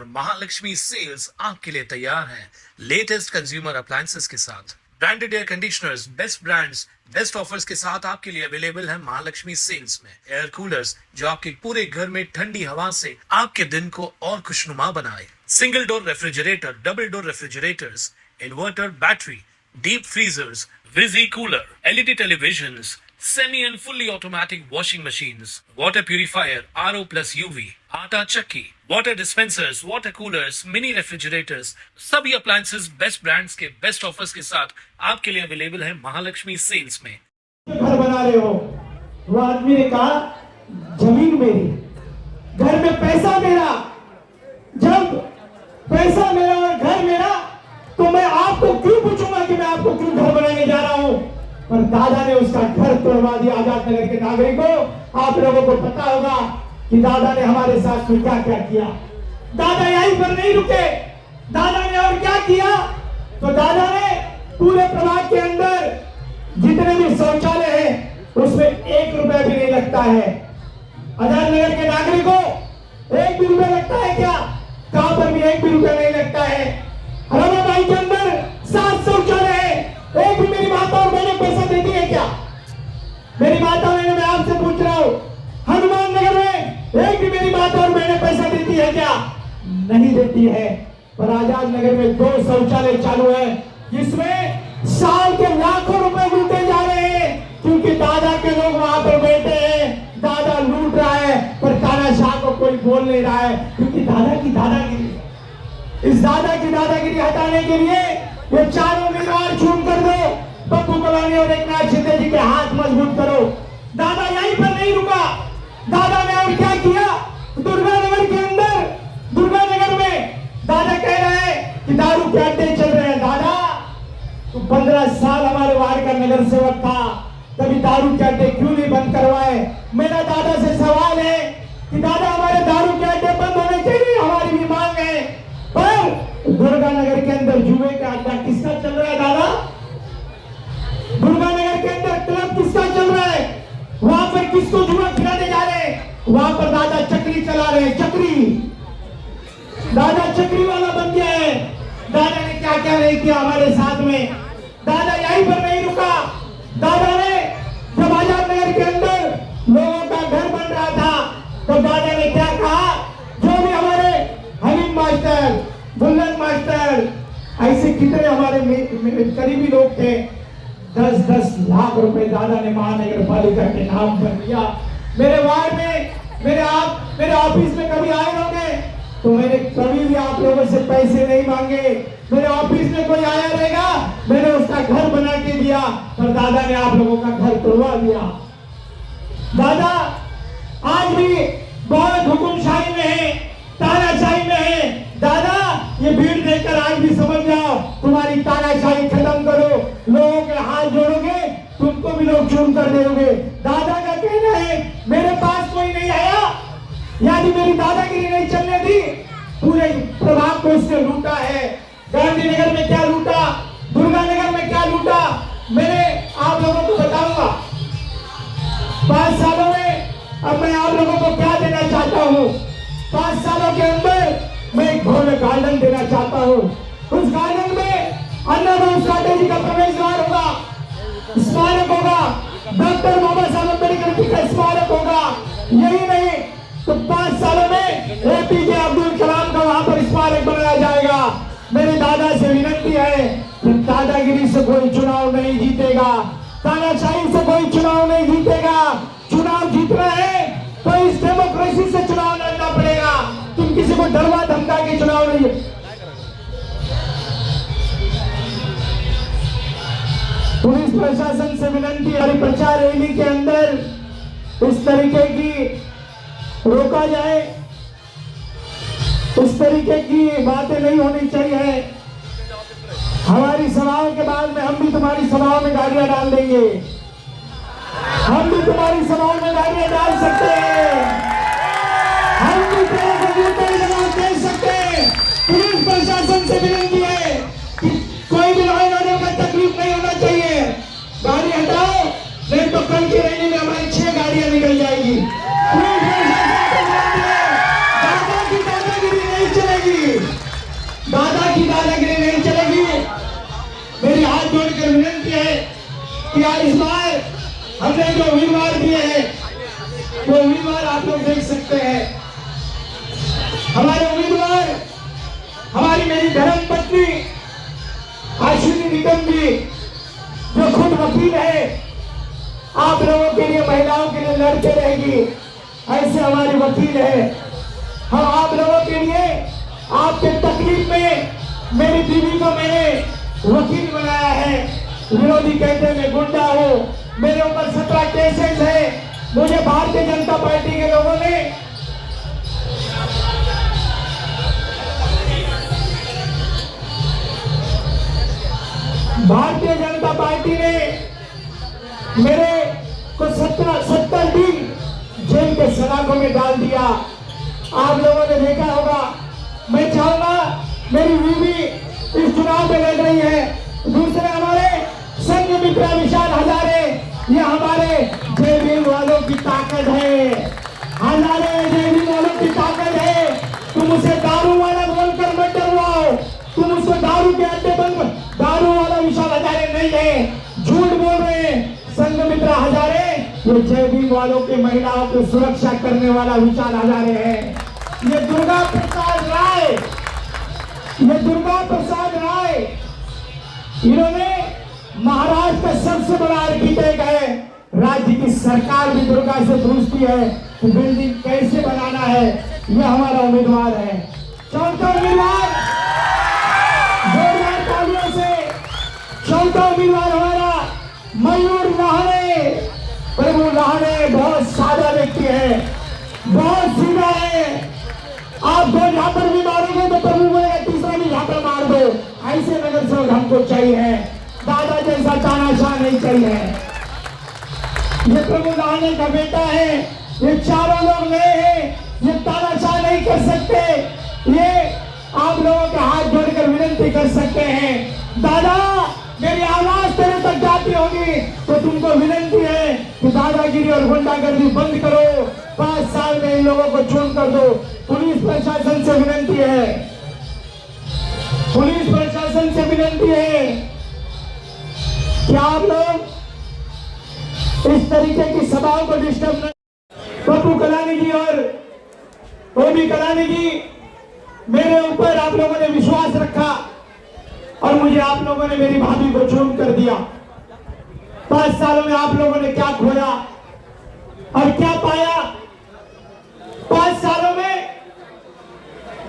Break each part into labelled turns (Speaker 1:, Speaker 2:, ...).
Speaker 1: और महालक्ष्मी सेल्स आपके लिए तैयार है लेटेस्ट कंज्यूमर अप्लायंसेस के साथ। Branded air conditioners, best brands, best offers के साथ आपके लिए अवेलेबल है महालक्ष्मी सेल्स में। एयर कूलर्स जो आपके पूरे घर में ठंडी हवा से आपके दिन को और खुशनुमा बनाए। Single door refrigerator, double door refrigerators, inverter battery, deep freezers, visi cooler, LED televisions, semi and fully automatic washing machines, water purifier, RO plus UV, आटा चक्की, water dispensers, water coolers, mini refrigerators, सभी appliances best brands के best offers के साथ आपके लिए available है Mahalakshmi sales में।
Speaker 2: घर बना रहे हो, वो आदमी ने कहा जमीन मेरी, घर में पैसा मेरा। जब पैसा मेरा और घर मेरा, तो मैं आपको क्यों पूछूंगा कि मैं आपको क्यों घर बनाने जा रहा हूं। पर दादा ने उसका घर तोड़वा दिया आजाद नगर के नागरिकों। आप लोगों को पता होगा कि दादा ने हमारे साथ में क्या क्या किया। दादा यहीं पर नहीं रुके, दादा ने और क्या किया। तो दादा ने पूरे प्रभाग के अंदर जितने भी शौचालय हैं उसमें 1 रुपया भी नहीं लगता है। आजाद नगर के नागरिकों, 1 भी रुपया लगता है क्या? कहां पर भी 1 भी रुपया नहीं लगता है। हराबाई के अंदर 7 शौचालय है, एक भी मेरी माता और बहनें पैसा देती है क्या? मेरी माता बहनें, मैं आपसे पूछ रहा हूं, हनुमान नगर में एक भी मेरी माता और बहनें पैसा देती है क्या? नहीं देती है। पर आजाद नगर में 2 शौचालय चालू है, जिसमें साल के लाखों रुपए लूटे जा रहे हैं, क्योंकि दादा के लोग वहां पर बैठे हैं। दादा लूट रहा है, पर तानाशाह को कोई बोल नहीं रहा है, क्योंकि दादा की दादागिरी। इस दादा की दादागिरी हटाने के लिए ये चारों उम्मीदवार चुन कर दो। पप्पू कलानी और एकनाथ शिंदे जी के हाथ मजबूत करो। दादा यहीं पर नहीं रुका, दादा ने और क्या किया। दुर्गा नगर के अंदर, दुर्गा नगर में दादा कह रहे हैं कि दारू के अड्डे चल रहे हैं। दादा, तो 15 साल हमारे वार्ड का नगर सेवक था, कभी दारू के अड्डे क्यों नहीं बंद करवाए? मेरा दादा से सवाल है कि दादा, हमारे दारू के अड्डे बंद होने चाहिए, हमारी भी मांग है। पर दुर्गा नगर के अंदर जुए का अड्डा किसका चल रहा है? दादा, दुर्गा नगर के अंदर क्लब किसका चल रहा है? वहां पर किसको जुआ खिलाने जा रहे हैं? वहां पर दादा चक्री चला रहे हैं। चक्री, दादा चक्री वाला बन गया है। दादा ने क्या क्या नहीं किया हमारे साथ में। दादा यहीं पर नहीं रुका, दादा ने जब आजाद नगर के अंदर लोगों का घर बन रहा था, तो दादा ने क्या कहा, जो भी हमारे हलीम मास्टर, बुल्लन मास्टर, ऐसे कितने हमारे करीबी लोग थे, 10-10 लाख रुपए दादा ने महानगर पालिका के नाम पर दिया। मेरे वार्ड में, मेरे ऑफिस में कभी आए होंगे तो मैंने कभी भी आप लोगों से पैसे नहीं मांगे। मेरे ऑफिस में कोई आया रहेगा, मैंने उसका घर बना के दिया, पर दादा ने आप लोगों का घर तोड़वा दिया। दादा आज भी बहुत हुकुमशाही में है, तानाशाही में है। दादा, ये भीड़ देखकर आज भी समझ जाओ, तुम्हारी तानाशाही खत्म करो, लोगों के हाथ जोड़ोगे, तुमको भी लोग चुन कर देंगे। दादा का कहना है, मेरे पास कोई नहीं आया, यानी मेरी दादागिरी नहीं चलने दी, पूरे प्रभाग को उसने लूटा है। गांधीनगर में क्या लूटा, दुर्गा नगर में क्या लूटा, मैंने आप लोगों को बताऊंगा। 5 सालों में अब मैं आप लोगों को क्या देना चाहता हूँ। 5 सालों के अंदर मैं एक भव्य गार्डन देना चाहता हूँ। उस गार्डन में अन्नादू स्ट्रैटेजी का प्रवेश द्वार होगा, स्मारक होगा, डॉक्टर बाबा साहब अम्बेडकर जी का स्मारक होगा। यही नहीं तो 5 सालों में एपीजे अब्दुल कलाम का वहां पर स्मारक बनाया जाएगा। मेरे दादा से विनती है कि दादागिरी से कोई चुनाव नहीं जीतेगा, तानाशाही से कोई चुनाव नहीं जीतेगा। चुनाव जीतना है तो इस डेमोक्रेसी से चुनाव लड़ना पड़ेगा। तुम किसी को डरवा धमका के चुनाव नहीं। पुलिस प्रशासन से विनती है, प्रचार रैली के अंदर इस तरीके की रोका जाए, इस तरीके की बातें नहीं होनी चाहिए। हमारी सभाओं के बाद में हम भी तुम्हारी सभाओं में गाड़ियां डाल देंगे, हम भी तुम्हारी सभाओं में गाड़ियां डाल सकते हैं, हम भी दे सकते हैं। पुलिस प्रशासन से विनती है कि कोई भी लॉ एंड ऑर्डर का तकलीफ नहीं होना चाहिए। गाड़ी हटाओ, नहीं तो कल की रैली में हमारी 6 गाड़ियां निकल जाएगी। दादा की दादागिरी नहीं चलेगी। चलेगी, दादा की दादागिरी नहीं चलेगी। मेरी हाथ जोड़कर विनती है कि यार इस बार हमने जो उम्मीदवार दिए हैं वो उम्मीदवार आप लोग देख सकते हैं। हमारे उम्मीदवार हमारी मेरी धर्म पत्नी अश्विनी निकम्बी जो खुद वकील है, आप लोगों के लिए, महिलाओं के लिए लड़ते रहेगी, ऐसे हमारे वकील है। हम आप लोगों के लिए आपके तकलीफ में मेरी बीवी को मैंने वकील बनाया है। विरोधी कहते मैं गुंडा हूँ, मेरे ऊपर 17 केसेस है। मुझे भारतीय जनता पार्टी के लोगों ने मेरे को 70 दिन जेल के सलाखों में डाल दिया। आप लोगों ने देखा होगा। मैं चाहूंगा मेरी बीवी इस चुनाव में लड़ रही है। दूसरे हमारे संघ मित्र विशाल हजारे, ये हमारे जय भीम वालों की ताकत है। हजारे जय भीम वालों की ताकत है। तुम उसे दारू वाला बोलकर मत डरवाओ। तुम उसको दारू के अड्डे बंद, दारू वाला विशाल हजारे नहीं है, झूठ बोल रहे हैं। संघ मित्र हजारे ये जय भीम वालों के महिलाओं की सुरक्षा करने वाला विशाल हजारे है। ये दुर्गा प्रसाद राय, इन्होंने महाराष्ट्र का सबसे बड़ा आर्किटेक्ट है। राज्य की सरकार भी दुर्गा से पूछती है कि बिल्डिंग कैसे बनाना है। यह हमारा उम्मीदवार है। चौथा उम्मीदवार, जोरदार तालियों से चौथा उम्मीदवार हमारा मयूर लाहड़े। प्रभु लाहड़े बहुत सादा व्यक्ति है, बहुत सीधा है। आप दो झापड़ भी मारोगे तो प्रभु बोलेगा तीसरा भी झापड़ मार दो। ऐसे नगर सेवक हमको चाहिए। दादा जैसा तानाशाह नहीं चाहिए। ये प्रभु लाहड़े का बेटा है। ये चारों लोग नए हैं, ये तानाशाह नहीं कर सकते। ये आप लोगों के हाथ जोड़कर विनती कर सकते हैं। दादा मेरी आवाज तेरे तक जाती होगी तो तुमको विनती है कि दादागिरी और गुंडागर्दी बंद करो। 5 साल में इन लोगों को चुन कर दो। पुलिस प्रशासन से विनती है, पुलिस प्रशासन से विनती है कि आप लोग इस तरीके की सभाओं को डिस्टर्ब न। पप्पू कलानी जी और ओबी कलानी जी, मेरे ऊपर आप लोगों ने विश्वास रखा और मुझे आप लोगों ने मेरी भाभी को चुन कर दिया। 5 सालों में आप लोगों ने क्या खोया और क्या पाया? 5 सालों में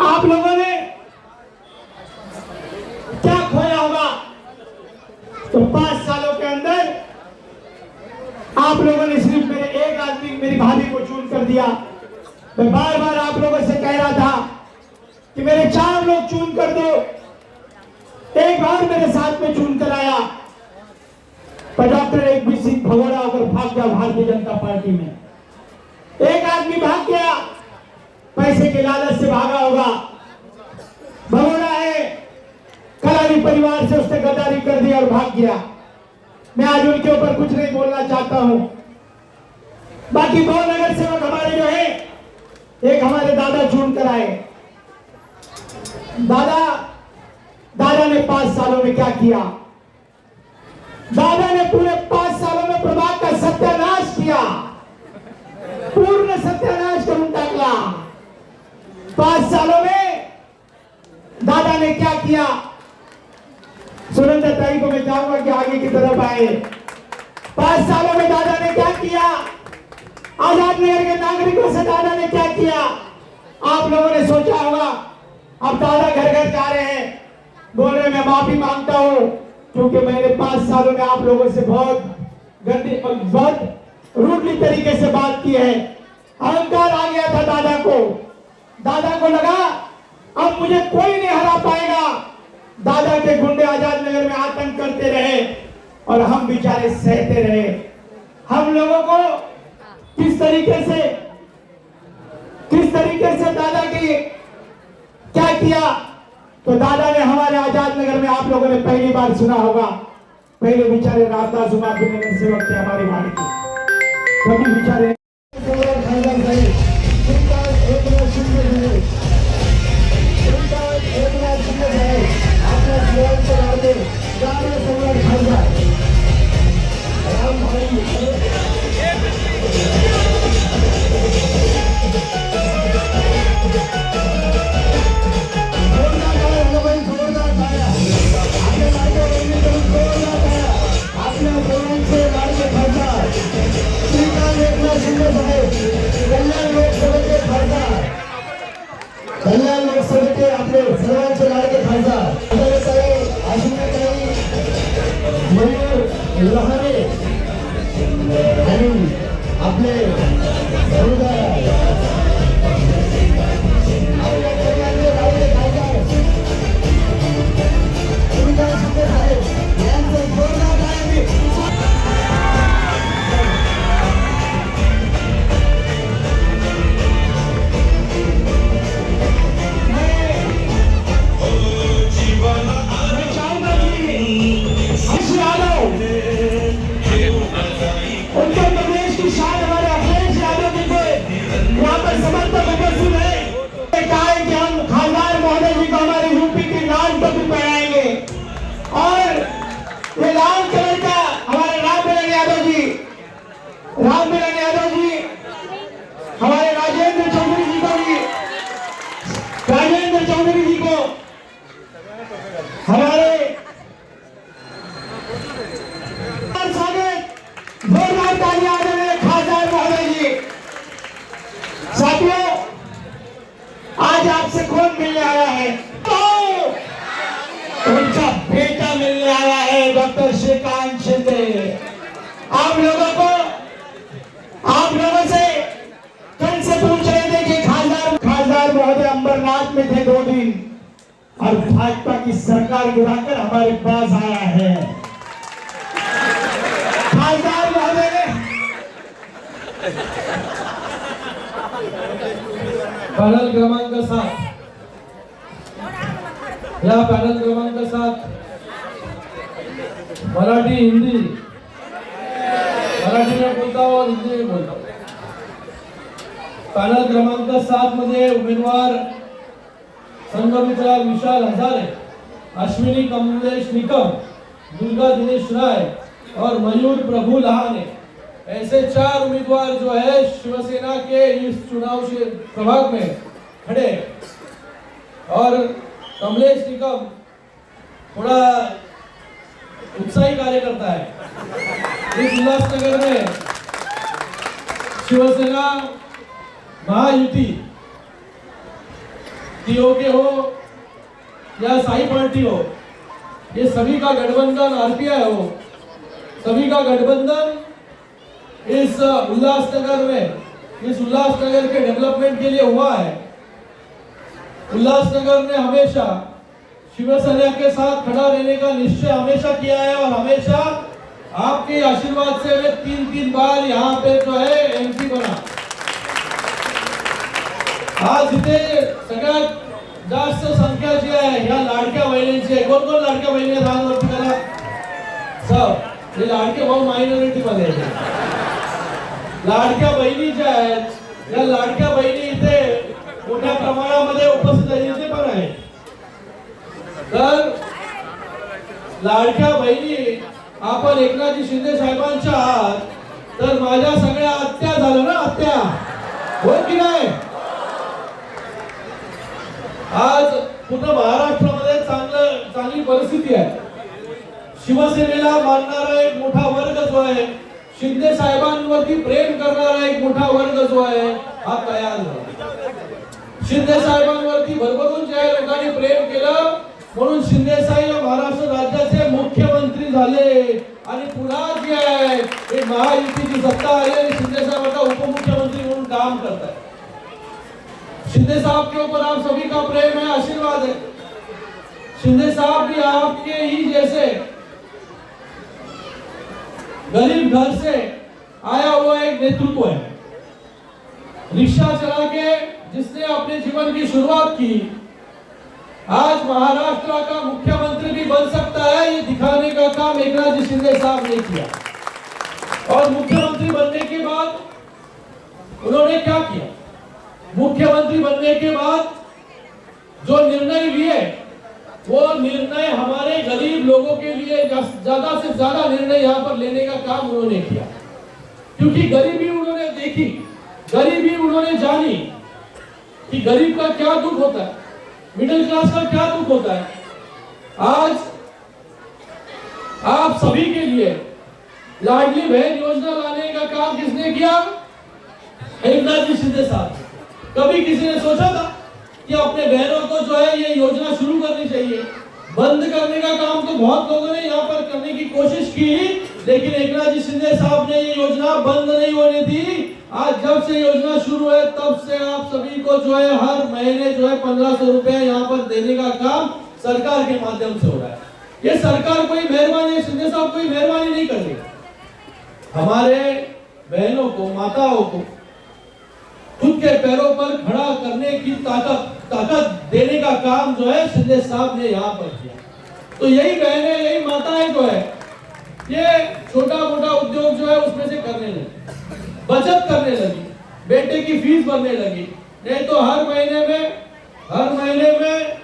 Speaker 2: आप लोगों ने क्या खोया होगा? तो 5 सालों के अंदर आप लोगों ने सिर्फ मेरे एक आदमी, मेरी भाभी को चुन कर दिया। मैं बार बार आप लोगों से कह रहा था कि मेरे 4 लोग चुन कर दो। एक बार मेरे साथ में चुन कर आया पर डॉक्टर एक भी सिंह भगोड़ा होकर भाग गया भारतीय जनता पार्टी में। एक आदमी भाग गया, पैसे के लालच से भागा होगा, भगोड़ा है, कलानी परिवार से उसने गद्दारी कर दी और भाग गया। मैं आज उनके ऊपर कुछ नहीं बोलना चाहता हूं। बाकी 2 नगर सेवक हमारे जो है, एक हमारे दादा चुन कर आए। दादा ने 5 सालों में क्या किया? दादा ने पूरे 5 सालों में प्रभाग का सत्यानाश किया, पूर्ण सत्यानाश कर डाला। 5 सालों में दादा ने क्या किया? सुरेंद्र ताई को मैं चाहूंगा कि आगे की तरफ आए। 5 सालों में दादा ने क्या किया? आजाद नगर के नागरिकों से दादा ने क्या किया? आप लोगों ने सोचा होगा अब दादा घर घर जा रहे हैं, बोल रहे मैं माफी मांगता हूं क्योंकि मैंने 5 सालों में आप लोगों से बहुत गंदी, बहुत रूडली तरीके से बात की है। अहंकार आ गया था दादा को। दादा को लगा अब मुझे कोई नहीं हरा पाएगा। दादा के गुंडे आजाद नगर में आतंक करते रहे और हम बेचारे सहते रहे। हम लोगों को किस तरीके से दादा की क्या किया? तो दादा ने हमारे आजाद नगर में, आप लोगों ने पहली बार सुना होगा, पहले बेचारे रामदास उमापी नगर सेवक थे हमारी वाड़ी के, कभी बेचारे कल्याण लोकसभेचे आपले सर्वांचे लाडके खासदार साहेब आशिषताई मयूर लहाने आणि आपले रामबिलान यादव जी हमारे राजेंद्र चौधरी जी को भी राजेंद्र चौधरी जी को हमारे स्वागत जोरदार तालियां देने खासदार महोदय जी। साथियों आज आपसे कौन मिलने आया है? तो उनका बेटा मिलने आया है डॉक्टर श्रीकांत शिंदे। आप लोगों से कल से पूछ रहे थे कि खासदार महोदय अंबरनाथ में थे 2 दिन और भाजपा की सरकार गिराकर हमारे पास आया है। खासदार महोदय ने
Speaker 3: पैनल क्रमांक 7 या पैनल क्रमांक 7 मराठी हिंदी मराठी में बोलता हूँ और हिंदी में बोलता हूँ। पैनल क्रमांक 7 मध्ये उमेदवार संगमित्रा विशाल हजारे, अश्विनी कमलेश निकम, दुर्गा दिनेश राय और मयूर प्रभु लहाने, ऐसे 4 उम्मीदवार जो है शिवसेना के इस चुनाव से प्रभाग में खड़े। और कमलेश निकम थोड़ा उत्साही कार्य करता है। इस उल्लासनगर में शिवसेना महायुति टीओके हो या साई पार्टी हो, ये सभी का गठबंधन आरपीआई हो, सभी का गठबंधन इस उल्लासनगर में, इस उल्लासनगर के डेवलपमेंट के लिए हुआ है। उल्लासनगर ने हमेशा शिवसेना के साथ खड़ा रहने का निश्चय हमेशा किया है और हमेशा आपके आशीर्वाद से मैं 3 बार यहाँ पे जो है एमपी बना। आज इथे सगळ्यात जास्त संख्या जी आहे या लाडक्या बहिणींची आहे। कोण कोण लाडक्या बहिणी आहेत रांगवरती करा सब। हे लाडके भाऊ मायनॉरिटी मध्ये आहेत। लाडक्या बहिणी ज्या आहेत या लाडक्या बहिणी इथे मोठ्या प्रमाणामध्ये उपस्थित आहेत, इथे पण आहेत। तर लाडक्या बहिणी आपण एकनाथजी शिंदे साहेबांच्या आहात, तर माझ्या सगळ्या आत्या झाल्या ना, आत्या होय की नाही? आज पूर्ण महाराष्ट्रामध्ये चांगली परिस्थिती आहे। शिवसेनेला मानणारा एक मोठा वर्ग जो आहे, शिंदे साहेबांवरती प्रेम करणारा एक मोठा वर्ग जो आहे हा तयार झाला। शिंदे साहेबांवरती भरभरून ज्या लोकांनी प्रेम केलं म्हणून शिंदे साहेब महाराष्ट्र राज्याचे मुख्यमंत्री झाले आणि पुन्हा जे आहे एक महायुतीची सत्ता आली आणि शिंदे साहेब आता उपमुख्यमंत्री म्हणून काम करतात। शिंदे साहब के ऊपर आप सभी का प्रेम है, आशीर्वाद है। शिंदे साहब भी आपके ही जैसे गरीब घर से आया हुआ एक नेतृत्व है। रिक्शा चला के जिसने अपने जीवन की शुरुआत की, आज महाराष्ट्र का मुख्यमंत्री भी बन सकता है, ये दिखाने का काम एकनाथ शिंदे साहब ने किया। और मुख्यमंत्री बनने के बाद उन्होंने क्या किया? मुख्यमंत्री बनने के बाद जो निर्णय लिए वो निर्णय हमारे गरीब लोगों के लिए ज्यादा से ज्यादा निर्णय यहाँ पर लेने का काम उन्होंने किया, क्योंकि गरीबी उन्होंने देखी, गरीबी उन्होंने जानी कि गरीब का क्या दुख होता है, मिडिल क्लास का क्या दुख होता है। आज आप सभी के लिए लाडली बहन योजना लाने का काम किसने किया? एकनाथ जी शिंदे साहब। कभी किसी ने सोचा था कि अपने बहनों को जो है ये योजना शुरू करनी चाहिए। बंद करने का काम तो बहुत लोगों ने यहाँ पर करने की कोशिश की, लेकिन एकनाथ जी शिंदे साहब ने ये योजना बंद नहीं होने दी। आज जब से योजना शुरू है तब से आप सभी को जो है हर महीने जो है 1500 रुपए यहाँ पर देने का काम सरकार के माध्यम से हो रहा है। ये सरकार कोई मेहरबानी, शिंदे साहब कोई मेहरबानी नहीं कर रही। हमारे बहनों को, माताओं को खुद के पैरों पर खड़ा करने की ताकत देने का काम जो है शिंदे साहब ने यहाँ पर किया। तो यही बहनें, यही माताएं जो है ये छोटा मोटा उद्योग जो है उसमें से करने लगी, बचत करने लगी, बेटे की फीस भरने लगी। नहीं तो हर महीने में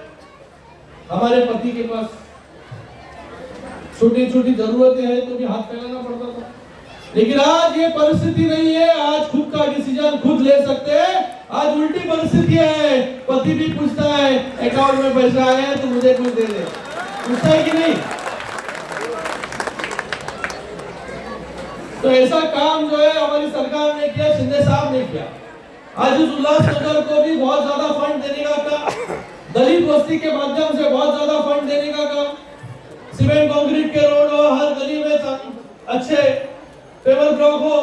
Speaker 3: हमारे पति के पास छोटी छोटी जरूरतें हैं तो भी हाथ फैलाना पड़ता था। लेकिन आज ये परिस्थिति नहीं है, आज खुद का डिसीजन खुद ले सकते हैं। आज उल्टी परिस्थिति है, पति भी पूछता है अकाउंट में पैसा आया है तो मुझे कुछ दे दे, पूछता है कि नहीं? तो ऐसा काम जो है हमारी सरकार ने किया, शिंदे साहब ने किया। आज उस उल्लासनगर को भी बहुत ज्यादा फंड देने का काम, दलित बस्ती के माध्यम से बहुत ज्यादा फंड देने का काम, सीमेंट कंक्रीट के रोड हो, हर गली में अच्छे पेवर ब्लॉक हो,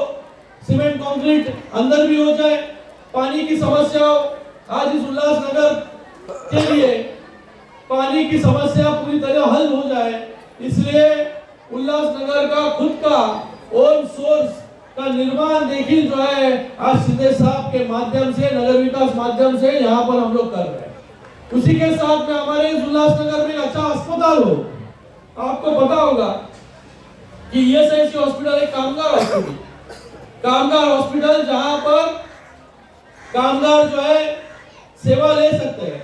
Speaker 3: सीमेंट कंक्रीट अंदर भी हो जाए, पानी की समस्या हो। आज इस उल्लासनगर के लिए पानी की समस्या पूरी तरह हल हो जाए, इसलिए उल्लासनगर का खुद का ओन सोर्स का निर्माण देखिए जो है आज शिंदे साहब के माध्यम से, नगर विकास माध्यम से यहाँ पर हम लोग कर रहे हैं। उसी के साथ में हमारे इस उल्लासनगर में अच्छा अस्पताल हो। आपको पता होगा कि ईएसआईसी हॉस्पिटल एक कामगार हॉस्पिटल जहां पर कामगार जो है सेवा ले सकते हैं।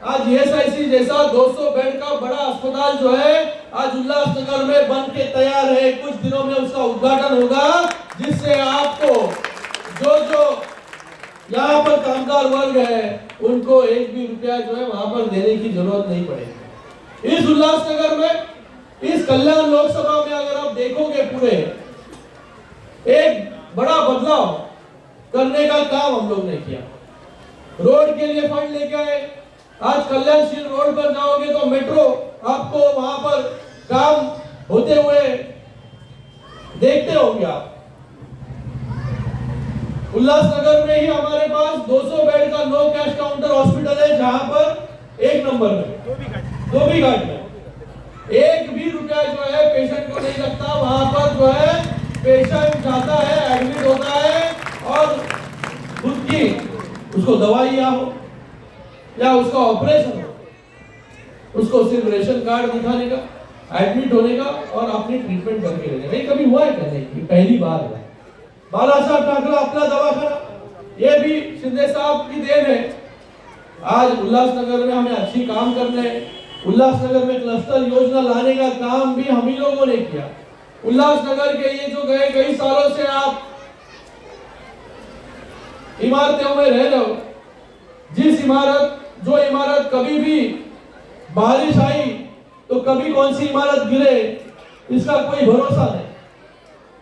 Speaker 3: आज ईएसआईसी जैसा 200 बेड का बड़ा अस्पताल जो है आज उल्लासनगर में बन के तैयार है। कुछ दिनों में उसका उद्घाटन होगा, जिससे आपको जो यहाँ पर कामगार वर्ग है उनको एक भी रुपया जो है वहां पर देने की जरूरत नहीं पड़ेगी। इस उल्लासनगर में, इस कल्याण लोकसभा में अगर आप देखोगे पूरे एक बड़ा बदलाव करने का काम हम लोग ने किया। रोड के लिए फंड लेके आए। आज कल्याणशील रोड पर जाओगे तो मेट्रो आपको वहां पर काम होते हुए देखते होंगे आप। उल्लासनगर में ही हमारे पास 200 बेड का नो कैश काउंटर हॉस्पिटल है, जहां पर एक नंबर में धोबी घाट में एक भी रुपया जो है पेशेंट को नहीं लगता। वहां पर जो है पेशेंट जाता है, एडमिट होता है और खुद की उसको दवाइयां हो या उसका ऑपरेशन हो, उसको सिर्फ रेशन कार्ड दिखाने का, एडमिट होने का और अपनी ट्रीटमेंट करके लेने का। कभी हुआ है करने की? पहली बार हुआ। बाला साहब ठाकरे अपना दवाखाना, ये भी शिंदे साहब की देन है। आज उल्लासनगर में हमें अच्छी काम करने हैं। उल्लासनगर में क्लस्टर योजना लाने का काम भी हम ही लोगों ने किया। उल्लासनगर के ये जो गए कई सालों से आप इमारतों में रह रहे हो, जो इमारत कभी भी बारिश आई तो कभी कौन सी इमारत गिरे इसका कोई भरोसा नहीं।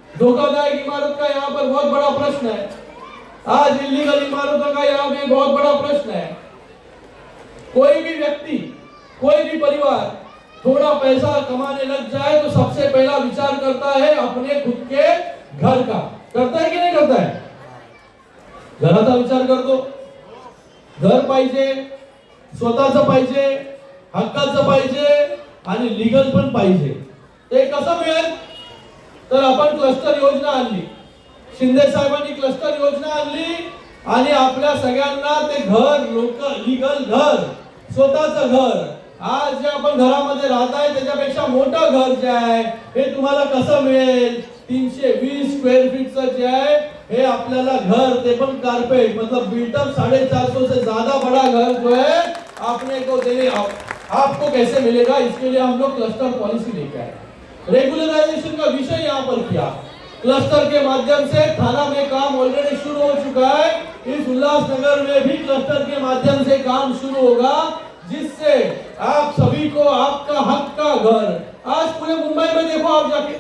Speaker 3: धोखादायक इमारत का यहाँ पर बहुत बड़ा प्रश्न है। आज इलीगल इमारतों का यहाँ पे बहुत बड़ा प्रश्न है। कोई भी व्यक्ति, कोई भी परिवार थोड़ा पैसा कमाने लग जाए तो सबसे पहला विचार करता है अपने खुद के घर का। करता है कि नहीं करता है? घराचा विचार करतो। घर पाहिजे, स्वतःचं पाहिजे, हक्काचं पाहिजे आणि लीगल पण पाहिजे। ते कसं मिळेल? तर आपण क्लस्टर योजना आणली, शिंदे साहेबांनी क्लस्टर योजना आणली आणि आपल्या सगळ्यांना ते घर, लीगल घर, स्वतःचं घर, आज जे आपण घरामध्ये राहताय त्याच्यापेक्षा मोठं घर जे आहे हे तुम्हाला कसं मिळेल? 320 स्क्वेअर फीटचं जे आहे हे आपल्याला घर, ते पण कारपेट, मतलब बिल्टअप 450 से ज्यादा बड़ा घर जो है आपने को देने, आपको कैसे मिलेगा? इसके लिए हम लोग क्लस्टर पॉलिसी लेके आए। रेगुलराइजेशन का विषय यहाँ पर किया। क्लस्टर के माध्यम से थाना में काम ऑलरेडी शुरू हो चुका है। इस उल्लासनगर में भी क्लस्टर के माध्यम से काम शुरू होगा, जिससे आप सभी को आपका हक का घर, आज पूरे मुंबई में देखो आप जाके,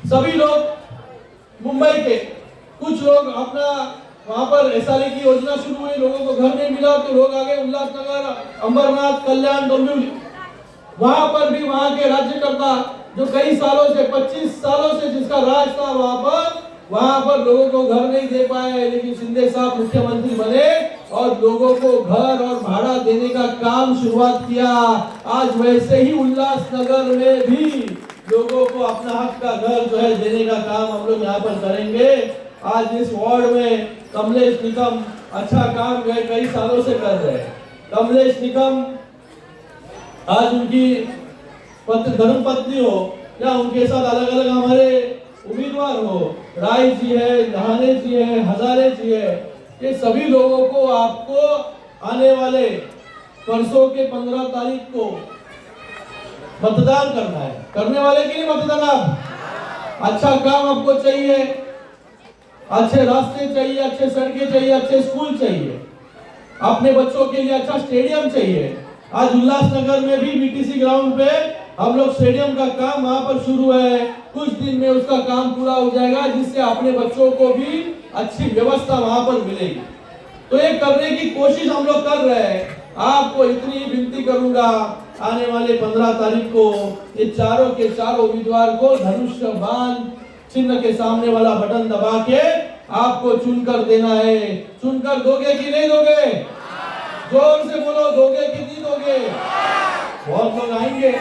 Speaker 3: सभी लोग मुंबई के, कुछ लोग अपना वहां पर SRA की योजना शुरू हुई, लोगों को घर नहीं मिला तो लोग आ गए उल्लासनगर, अंबरनाथ, कल्याण, डोंबिवली। वहां पर भी वहां के राज्यकर्ता जो कई सालों से 25 सालों से जिसका राज था वहां पर लोगों को घर नहीं दे पाए, लेकिन शिंदे साहब मुख्यमंत्री बने और लोगों को घर और भाड़ा देने का काम शुरुआत किया। आज वैसे ही उल्लासनगर में भी लोगों को अपना हक का घर जो है देने का काम हम लोग यहाँ पर करेंगे। आज इस वार्ड में कमलेश निकम अच्छा काम कई सालों से कर रहे हैं। कमलेश निकम आज उनकी धर्म पत्नी हो या उनके साथ अलग अलग हमारे उम्मीदवार हो, राय जी है, नहाने जी है, हजारे जी है, ये सभी लोगों को आपको आने वाले परसों के 15 तारीख को मतदान करना है। करने वाले के लिए मतदान आप अच्छा काम आपको चाहिए, अच्छे रास्ते चाहिए, अच्छे सड़कें चाहिए, अच्छे स्कूल चाहिए, अपने बच्चों के लिए अच्छा स्टेडियम चाहिए। आज उल्लासनगर में भी BTC ग्राउंड पे हम लोग स्टेडियम का काम वहां पर शुरू है, कुछ दिन में उसका काम पूरा हो जाएगा, जिससे अपने बच्चों को भी अच्छी व्यवस्था वहां पर मिलेगी। तो ये करने की कोशिश हम लोग कर रहे हैं। आपको इतनी विनती करूंगा, आने वाले 15 तारीख को ये चारों के चारों उम्मीदवार को धनुष बाण चिन्ह के सामने वाला बटन दबा के आपको चुनकर देना है। चुनकर दोगे कि नहीं दोगे? जोर से बोलो, दोगे कि नहीं दोगे? बहुत लोग आएंगे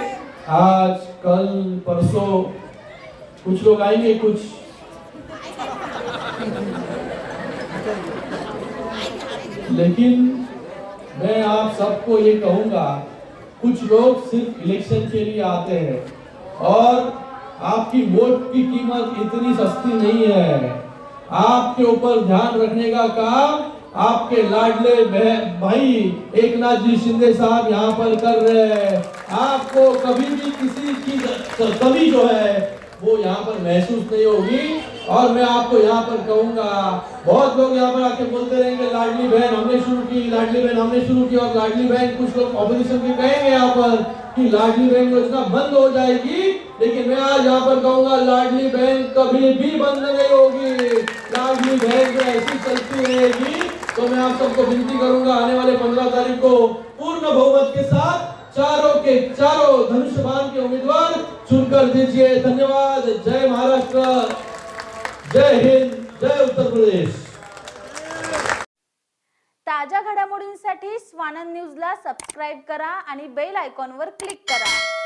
Speaker 3: आज, कल, परसों, कुछ लोग आएंगे, कुछ लेकिन मैं आप सबको ये कहूंगा, कुछ लोग सिर्फ इलेक्शन के लिए आते हैं और आपकी वोट की कीमत इतनी सस्ती नहीं है। आपके ऊपर ध्यान रखने का काम आपके लाडले भाई एकनाथ जी शिंदे साहब यहाँ पर कर रहे हैं। आपको कभी भी किसी की कमी जो है वो यहाँ पर महसूस नहीं होगी। और मैं आपको यहाँ पर कहूंगा, बहुत लोग यहाँ पर आके बोलते रहेंगे लाडली बहन हमने शुरू की, लाडली बहन हमने शुरू की, और लाडली बहन कुछ लोग ऑपोजिशन के कहेंगे यहाँ पर कि लाडली बहन योजना बंद हो जाएगी, लेकिन मैं आज यहाँ पर कहूंगा लाडली बहन कभी भी बंद नहीं होगी। लाडली बहन जो ऐसी चलती रहेगी। तो मैं आप सबको विनती करूंगा, आने वाले 15 तारीख को पूर्ण बहुमत के साथ चारों के चारों धनुष बाण के उम्मीदवार चुनकर दीजिए। धन्यवाद। जय महाराष्ट्र, जय हिंद, जय उत्तर प्रदेश।
Speaker 4: ताज्या घडामोडींसाठी स्वानंद न्यूजला सबस्क्राइब करा आणि बेल आयकॉनवर क्लिक करा।